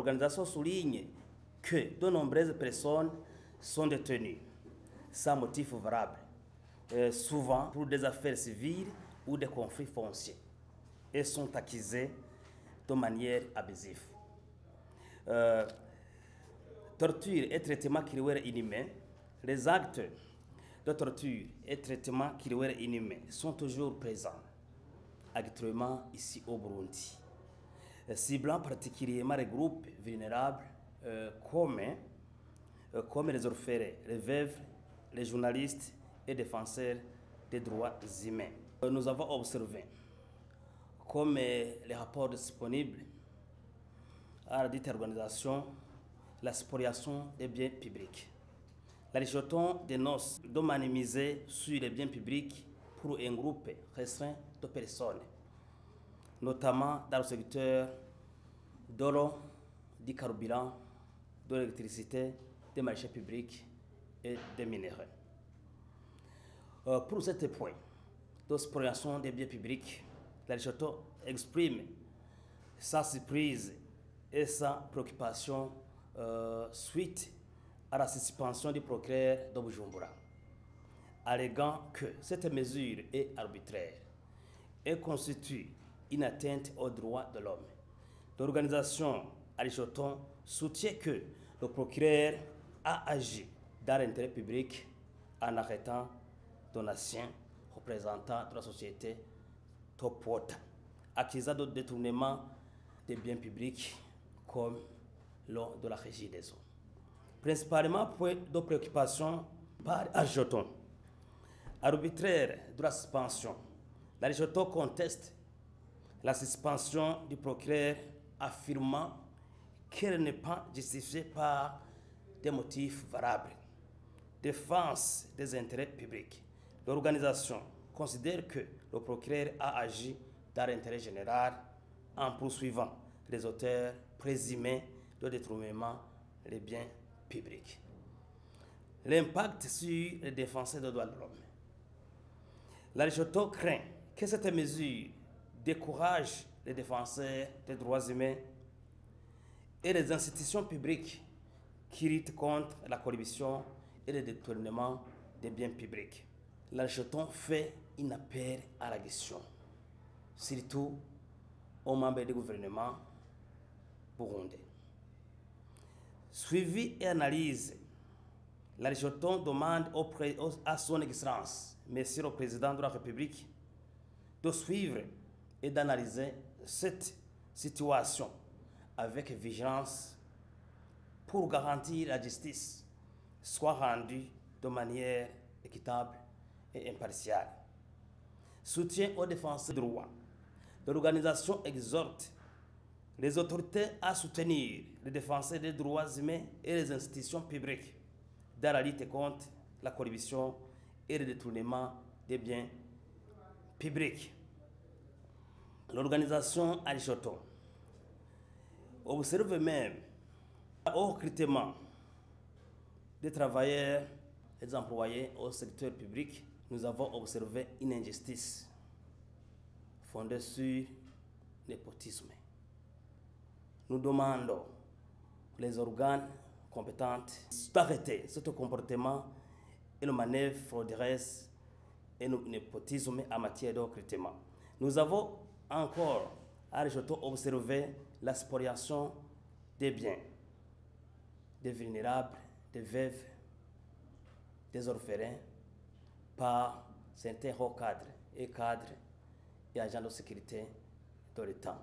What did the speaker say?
L'organisation souligne que de nombreuses personnes sont détenues sans motif valable, souvent pour des affaires civiles ou des conflits fonciers, et sont accusées de manière abusive. Torture et traitement cruel inhumain. Les actes de torture et traitement cruel inhumain sont toujours présents, actuellement ici au Burundi, ciblant particulièrement les groupes vulnérables comme les orphelins, les veuves, les journalistes et défenseurs des droits humains. Nous avons observé, comme les rapports disponibles à la dite organisation, la spoliation des biens publics. La Légion dénonce de minimiser sur les biens publics pour un groupe restreint de personnes, notamment dans le secteur de l'eau, du carburant, de l'électricité, des marchés publics et des minéraux. Pour cet point de spoliation des biens publics, la Légion exprime sa surprise et sa préoccupation suite à la suspension du procureur de Bujumbura, alléguant que cette mesure est arbitraire et constitue une atteinte aux droits de l'homme. L'organisation Alichoton soutient que le procureur a agi dans l'intérêt public en arrêtant d'un ancien représentant de la société Topota, accusé de détournement des biens publics comme lors de la régie des eaux. Principalement point de préoccupation par Alichoton. Arbitraire de la suspension, la Alichoton conteste la suspension du procureur, affirmant qu'elle n'est pas justifiée par des motifs valables. Défense des intérêts publics. L'organisation considère que le procureur a agi dans l'intérêt général en poursuivant les auteurs présumés de détournement des biens publics. L'impact sur les défenseurs des droits de l'homme. La Légion craint que cette mesure décourage les défenseurs des droits humains et les institutions publiques qui luttent contre la corruption et le détournement des biens publics. La Légion fait un appel à la question, surtout aux membres du gouvernement burundais. Suivi et analyse, la Légion demande à son Excellence, Monsieur le Président de la République, de suivre et d'analyser cette situation avec vigilance pour garantir la justice soit rendue de manière équitable et impartiale. Soutien aux défenseurs des droits. L'organisation exhorte les autorités à soutenir les défenseurs des droits humains et les institutions publiques dans la lutte contre la corruption et le détournement des biens publics. L'organisation Alichoton observe même au recrutement des travailleurs et des employés au secteur public. Nous avons observé une injustice fondée sur népotisme. Nous demandons les organes compétents d'arrêter ce comportement et le manœuvre frauduleuse et le népotisme en matière de recrutement. Nous avons encore à observer la spoliation des biens, des vulnérables, des veuves, des orphelins par certains hauts cadres et agents de sécurité de l'État.